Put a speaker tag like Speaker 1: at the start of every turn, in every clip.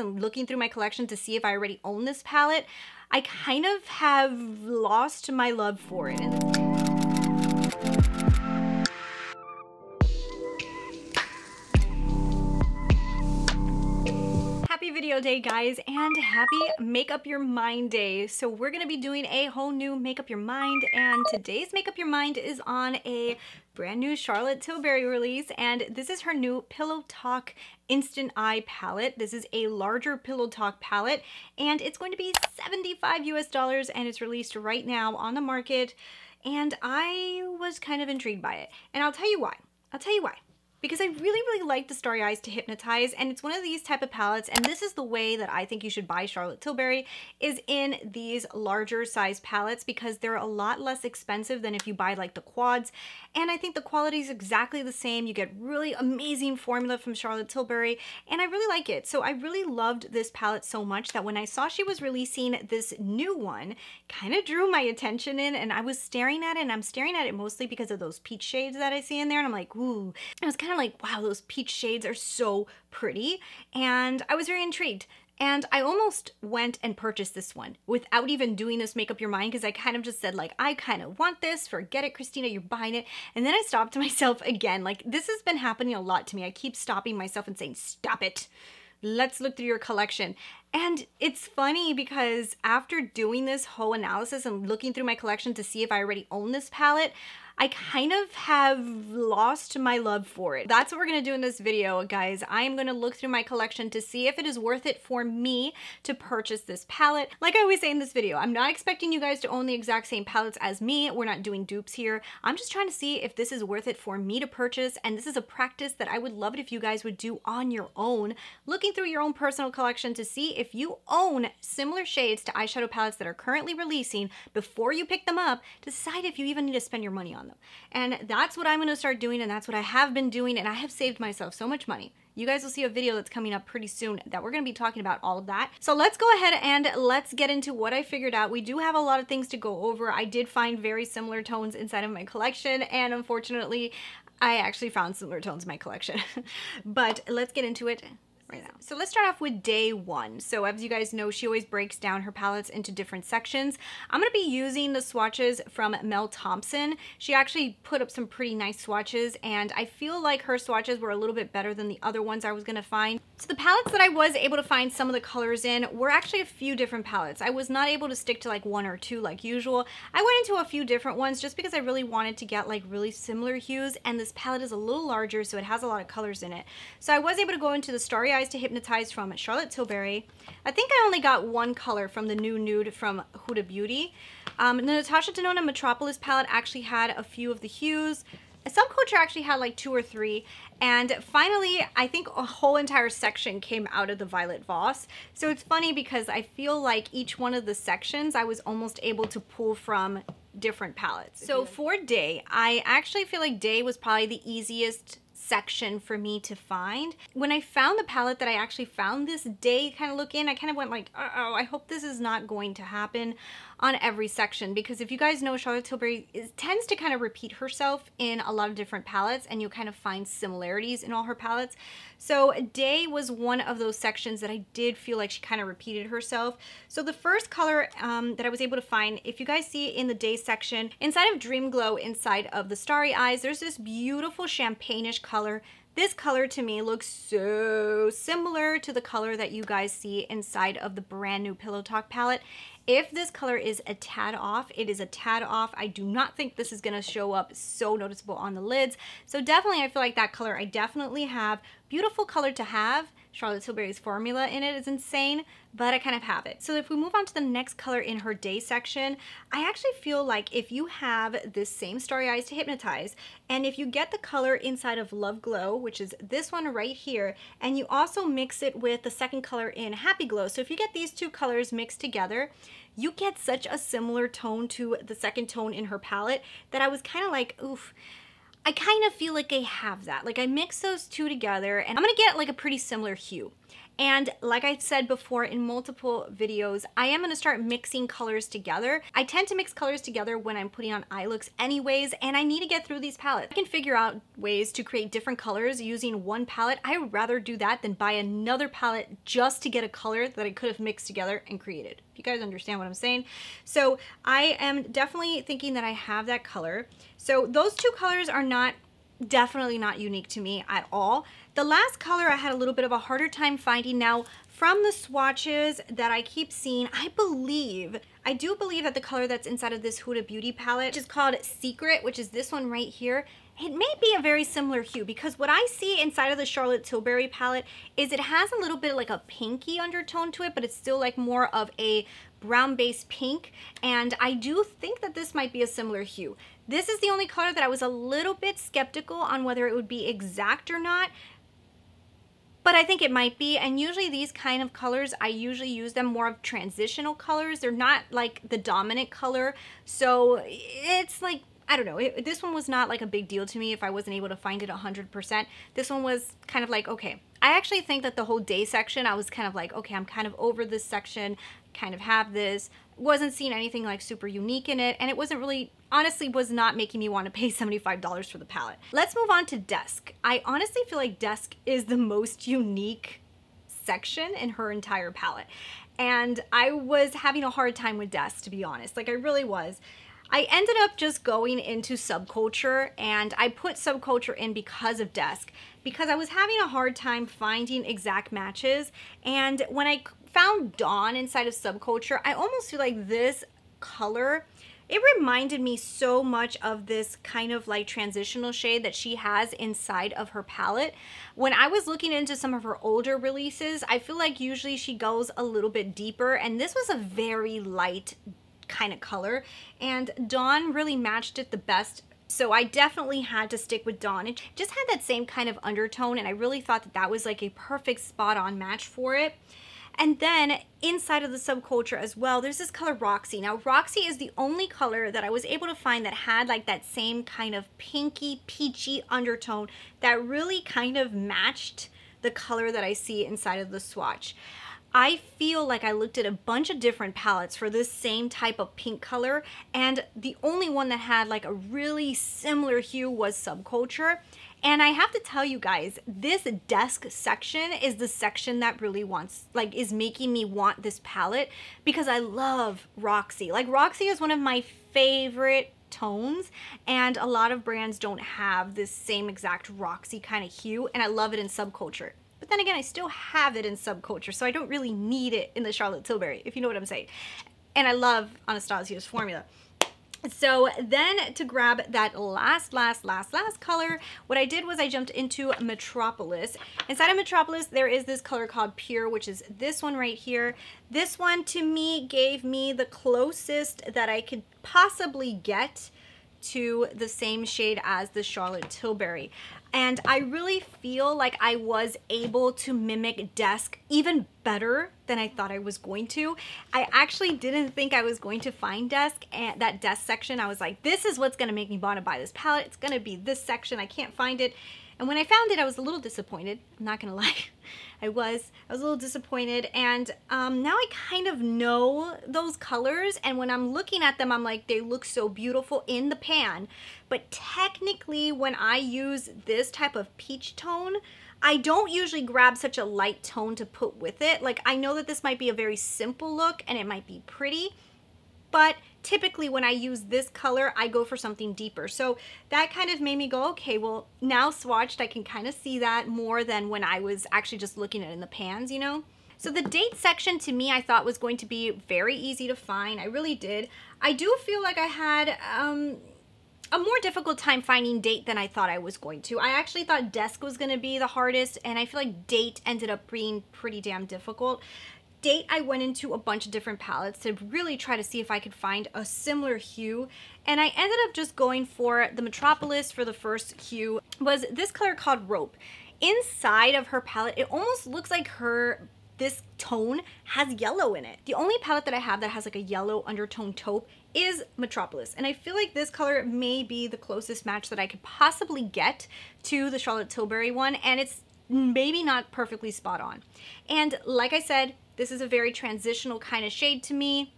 Speaker 1: and looking through my collection to see if I already own this palette, I kind of have lost my love for it. Happy video day, guys, and happy Make Up Your Mind Day. So we're gonna be doing a whole new Make Up Your Mind, and today's Make Up Your Mind is on a brand new Charlotte Tilbury release, and this is her new Pillow Talk Instant Eye palette. This is a larger Pillow Talk palette, and it's going to be $75 US, and it's released right now on the market, and I was kind of intrigued by it, and I'll tell you why. Because I really like the Starry Eyes to Hypnotize, and it's one of these type of palettes, and this is the way that I think you should buy Charlotte Tilbury, is in these larger size palettes, because they're a lot less expensive than if you buy like the quads, and I think the quality is exactly the same. You get really amazing formula from Charlotte Tilbury, and I really like it. So I really loved this palette so much that when I saw she was releasing this new one, kind of drew my attention in, and I was staring at it, and I'm staring at it mostly because of those peach shades that I see in there, and I'm like, ooh. I was kind of like, wow, those peach shades are so pretty, and I was very intrigued. And I almost went and purchased this one without even doing this Make Up Your Mind, because I kind of just said, like, I kind of want this, forget it, Christina, you're buying it. And then I stopped myself again. Like, this has been happening a lot to me. I keep stopping myself and saying, stop it. Let's look through your collection. And it's funny because after doing this whole analysis and looking through my collection to see if I already own this palette, I kind of have lost my love for it. That's what we're gonna do in this video, guys. I am gonna look through my collection to see if it is worth it for me to purchase this palette. Like I always say in this video, I'm not expecting you guys to own the exact same palettes as me. We're not doing dupes here. I'm just trying to see if this is worth it for me to purchase, and this is a practice that I would love it if you guys would do on your own, looking through your own personal collection to see if you own similar shades to eyeshadow palettes that are currently releasing. Before you pick them up, decide if you even need to spend your money on them. And that's what I'm going to start doing, and that's what I have been doing, and I have saved myself so much money. You guys will see a video that's coming up pretty soon that we're going to be talking about all of that. So let's go ahead and let's get into what I figured out. We do have a lot of things to go over. I did find very similar tones inside of my collection, and unfortunately, I actually found similar tones in my collection. But let's get into it right now. So let's start off with day one. So as you guys know, she always breaks down her palettes into different sections. I'm going to be using the swatches from Mel Thompson. She actually put up some pretty nice swatches, and I feel like her swatches were a little bit better than the other ones I was going to find. So the palettes that I was able to find some of the colors in were actually a few different palettes. I was not able to stick to like one or two like usual. I went into a few different ones just because I really wanted to get like really similar hues, and this palette is a little larger, so it has a lot of colors in it. So I was able to go into the Starry Eyes to Hypnotize from Charlotte Tilbury. I think I only got one color from the new Nude from Huda Beauty. The Natasha Denona Metropolis palette actually had a few of the hues. Subculture actually had like 2 or 3, and finally I think a whole entire section came out of the Violet Voss. So it's funny because I feel like each one of the sections I was almost able to pull from different palettes. So for Day, I actually feel like Day was probably the easiest section for me to find. When I found the palette that I actually found this Day kind of look in, I kind of went like, uh-oh, I hope this is not going to happen on every section, because if you guys know, Charlotte Tilbury tends to kind of repeat herself in a lot of different palettes, and you'll kind of find similarities in all her palettes. So Day was one of those sections that I did feel like she kind of repeated herself. So the first color that I was able to find, if you guys see in the Day section, inside of Dream Glow, inside of the Starry Eyes, there's this beautiful champagne-ish color. This color to me looks so similar to the color that you guys see inside of the brand new Pillow Talk palette. If this color is a tad off, it is a tad off. I do not think this is going to show up so noticeable on the lids. So definitely I feel like that color I definitely have. Beautiful color to have. Charlotte Tilbury's formula in it is insane, but I kind of have it. So if we move on to the next color in her Day section, I actually feel like if you have this same Starry Eyes to Hypnotize, and if you get the color inside of Love Glow, which is this one right here, and you also mix it with the second color in Happy Glow, so if you get these two colors mixed together, you get such a similar tone to the second tone in her palette that I was kind of like, oof, I kind of feel like I have that. Like I mix those two together and I'm gonna get like a pretty similar hue. And like I said before in multiple videos, I am gonna start mixing colors together. I tend to mix colors together when I'm putting on eye looks anyways, and I need to get through these palettes. I can figure out ways to create different colors using one palette. I would rather do that than buy another palette just to get a color that I could have mixed together and created. If you guys understand what I'm saying. So I am definitely thinking that I have that color. So those two colors are definitely not unique to me at all. The last color I had a little bit of a harder time finding. Now from the swatches that I keep seeing, I do believe that the color that's inside of this Huda Beauty palette, which is called Secret, which is this one right here, it may be a very similar hue, because what I see inside of the Charlotte Tilbury palette is it has a little bit like a pinky undertone to it, but it's still like more of a brown based pink, and I do think that this might be a similar hue. This is the only color that I was a little bit skeptical on whether it would be exact or not, but I think it might be. And usually these kind of colors, I usually use them more of transitional colors. They're not like the dominant color, so it's like, I don't know, this one was not like a big deal to me if I wasn't able to find it 100%. This one was kind of like, okay. I actually think that the whole day section, I was kind of like, okay, I'm kind of over this section, kind of have this. Wasn't seeing anything like super unique in it, and it wasn't really, honestly, was not making me want to pay $75 for the palette. Let's move on to Desk. I honestly feel like Desk is the most unique section in her entire palette, and I was having a hard time with Desk, to be honest. Like, I really was. I ended up just going into Subculture, and I put Subculture in because of Desk, because I was having a hard time finding exact matches. And when I found Dawn inside of Subculture, I almost feel like this color, it reminded me so much of this kind of like transitional shade that she has inside of her palette. When I was looking into some of her older releases, I feel like usually she goes a little bit deeper, and this was a very light kind of color, and Dawn really matched it the best. So I definitely had to stick with Dawn. It just had that same kind of undertone, and I really thought that that was like a perfect spot on match for it. And then inside of the Subculture as well, there's this color Roxy. Now Roxy is the only color that I was able to find that had like that same kind of pinky peachy undertone that really kind of matched the color that I see inside of the swatch. I feel like I looked at a bunch of different palettes for this same type of pink color, and the only one that had like a really similar hue was Subculture. And I have to tell you guys, this Desk section is the section that really is making me want this palette, because I love Roxy. Like, Roxy is one of my favorite tones, and a lot of brands don't have this same exact Roxy kind of hue, and I love it in Subculture. But then again, I still have it in Subculture, so I don't really need it in the Charlotte Tilbury, if you know what I'm saying. And I love Anastasia's formula. So then to grab that last color, what I did was I jumped into Metropolis. Inside of Metropolis, there is this color called Pure, which is this one right here. This one to me gave me the closest that I could possibly get to the same shade as the Charlotte Tilbury. And I really feel like I was able to mimic Desk even better than I thought I was going to. I actually didn't think I was going to find Desk, and that Desk section, I was like, this is what's gonna make me want to buy this palette. It's gonna be this section. I can't find it. And when I found it, I was a little disappointed. I'm not gonna lie. I was a little disappointed, and now I kind of know those colors, and when I'm looking at them, I'm like, they look so beautiful in the pan. But technically, when I use this type of peach tone, I don't usually grab such a light tone to put with it. Like, I know that this might be a very simple look, and it might be pretty, but typically when I use this color, I go for something deeper. So that kind of made me go, okay, well, now swatched, I can kind of see that more than when I was actually just looking at it in the pans, you know? So the date section to me, I thought was going to be very easy to find. I really did. I do feel like I had a more difficult time finding date than I thought I was going to. I actually thought Desk was going to be the hardest, and I feel like date ended up being pretty damn difficult. Date, I went into a bunch of different palettes to really try to see if I could find a similar hue, and I ended up just going for the Metropolis for the first hue. Was this color called Rope. Inside of her palette, it almost looks like this tone has yellow in it. The only palette that I have that has like a yellow undertone taupe is Metropolis, and I feel like this color may be the closest match that I could possibly get to the Charlotte Tilbury one, and it's maybe not perfectly spot on. And like I said, this is a very transitional kind of shade to me.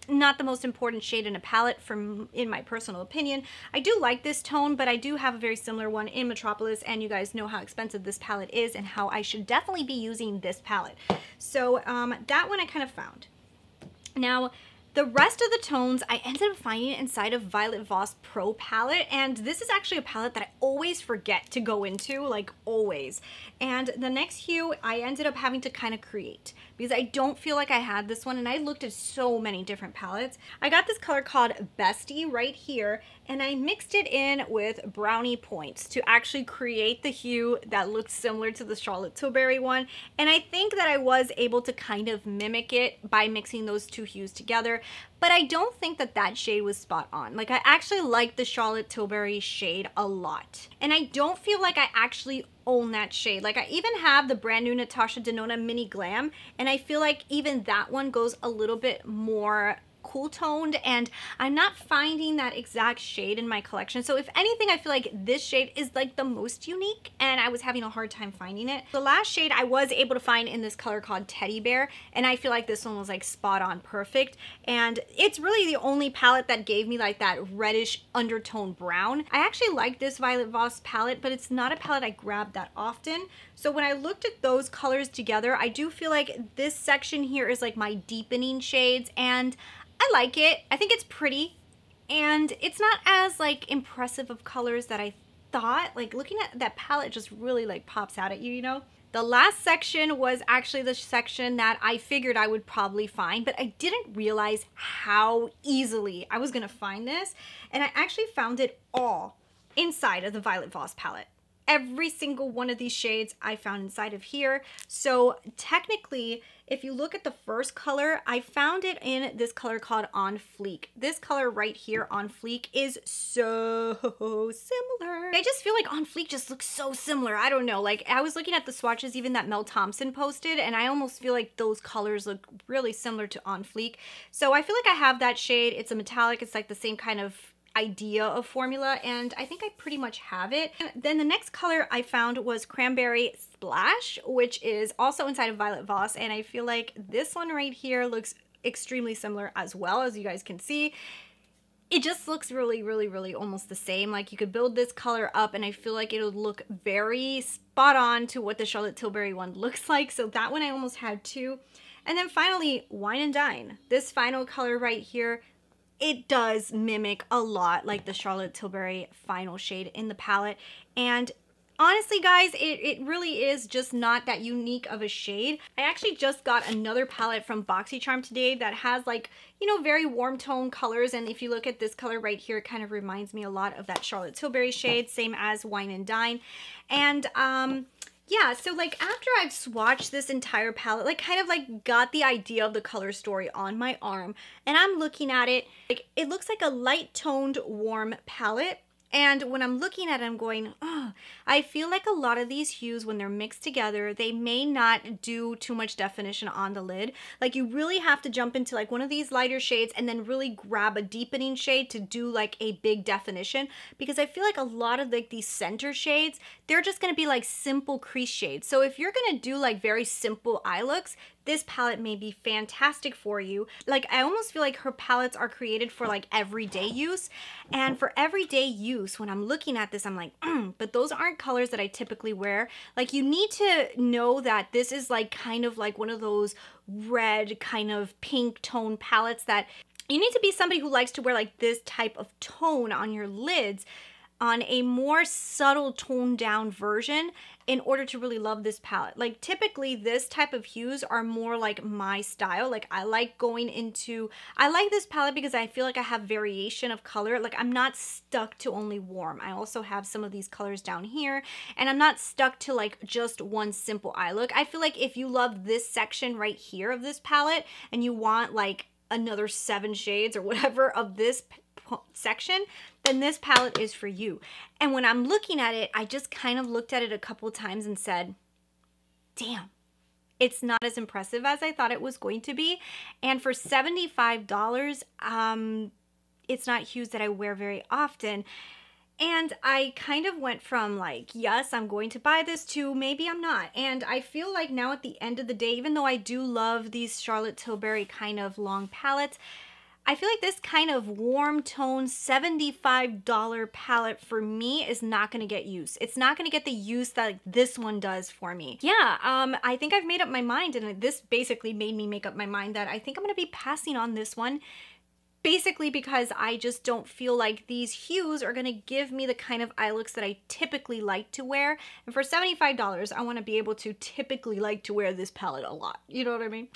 Speaker 1: Not the most important shade in a palette in my personal opinion. I do like this tone, but I do have a very similar one in Metropolis, and you guys know how expensive this palette is and how I should definitely be using this palette. So that one I kind of found. Now, the rest of the tones I ended up finding inside of Violet Voss Pro palette, and this is actually a palette that I always forget to go into, like always. And the next hue I ended up having to kind of create because I don't feel like I had this one, and I looked at so many different palettes. I got this color called Bestie right here, and I mixed it in with Brownie Points to actually create the hue that looks similar to the Charlotte Tilbury one. And I think that I was able to kind of mimic it by mixing those two hues together, but I don't think that that shade was spot on. Like, I actually like the Charlotte Tilbury shade a lot, and I don't feel like I actually own that shade. Like, I even have the brand new Natasha Denona Mini Glam, and I feel like even that one goes a little bit more cool toned, and I'm not finding that exact shade in my collection. So if anything, I feel like this shade is like the most unique, and I was having a hard time finding it. The last shade I was able to find in this color called Teddy Bear, and I feel like this one was like spot on perfect, and it's really the only palette that gave me like that reddish undertone brown. I actually like this Violet Voss palette, but it's not a palette I grab that often. So when I looked at those colors together, I do feel like this section here is like my deepening shades, and I like it. I think it's pretty, and it's not as like impressive of colors that I thought. Like, looking at that palette just really like pops out at you, you know? The last section was actually the section that I figured I would probably find, but I didn't realize how easily I was gonna find this, and I actually found it all inside of the Violet Voss palette. Every single one of these shades I found inside of here. So technically, if you look at the first color, I found it in this color called On Fleek. This color right here, On Fleek, is so similar. I just feel like On Fleek just looks so similar. I don't know. Like, I was looking at the swatches even that Mel Thompson posted, and I almost feel like those colors look really similar to On Fleek. So I feel like I have that shade. It's a metallic. It's like the same kind of idea of formula, and I think I pretty much have it. And then the next color I found was Cranberry Splash, which is also inside of Violet Voss, and I feel like this one right here looks extremely similar as well, as you guys can see. It just looks really, really, really almost the same. Like, you could build this color up, and I feel like it'll look very spot on to what the Charlotte Tilbury one looks like. So that one I almost had too. And then finally, Wine and Dine. This final color right here, it does mimic a lot like the Charlotte Tilbury final shade in the palette. And honestly, guys, it really is just not that unique of a shade. I actually just got another palette from BoxyCharm today that has, like, you know, very warm tone colors. And if you look at this color right here, it kind of reminds me a lot of that Charlotte Tilbury shade, same as Wine and Dine. And yeah, so like after I've swatched this entire palette, like kind of like got the idea of the color story on my arm, and I'm looking at it, like it looks like a light toned warm palette. And when I'm looking at it, I'm going, oh, I feel like a lot of these hues, when they're mixed together, they may not do too much definition on the lid. Like, you really have to jump into like one of these lighter shades and then really grab a deepening shade to do like a big definition. Because I feel like a lot of like these center shades, they're just gonna be like simple crease shades. So if you're gonna do like very simple eye looks, this palette may be fantastic for you. Like, I almost feel like her palettes are created for like everyday use. And for everyday use, when I'm looking at this, I'm like, but those aren't colors that I typically wear. Like, you need to know that this is like kind of like one of those red kind of pink tone palettes that you need to be somebody who likes to wear like this type of tone on your lids on a more subtle toned down version in order to really love this palette. Like, typically this type of hues are more like my style. Like, I like going into, I like this palette because I feel like I have variation of color. Like, I'm not stuck to only warm. I also have some of these colors down here, and I'm not stuck to like just one simple eye look. I feel like if you love this section right here of this palette and you want like another 7 shades or whatever of this section, then this palette is for you. And when I'm looking at it, I just kind of looked at it a couple times and said, damn, it's not as impressive as I thought it was going to be. And for $75, it's not hues that I wear very often. And I kind of went from like, yes, I'm going to buy this to maybe I'm not. And I feel like now at the end of the day, even though I do love these Charlotte Tilbury kind of long palettes, I feel like this kind of warm tone $75 palette for me is not going to get use. It's not going to get the use that like, this one does for me. Yeah, I think I've made up my mind, and this basically made me make up my mind that I think I'm going to be passing on this one. Basically because I just don't feel like these hues are gonna give me the kind of eye looks that I typically like to wear. And for $75, I wanna be able to typically like to wear this palette a lot. You know what I mean?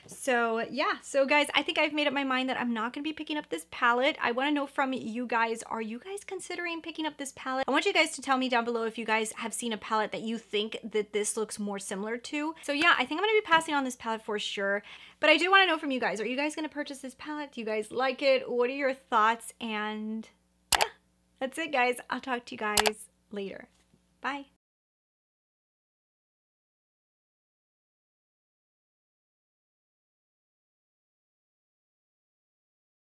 Speaker 1: So yeah, so guys, I think I've made up my mind that I'm not gonna be picking up this palette. I wanna know from you guys, are you guys considering picking up this palette? I want you guys to tell me down below if you guys have seen a palette that you think that this looks more similar to. So yeah, I think I'm gonna be passing on this palette for sure. But I do want to know from you guys, are you guys going to purchase this palette? Do you guys like it? What are your thoughts? And yeah, that's it guys. I'll talk to you guys later. Bye.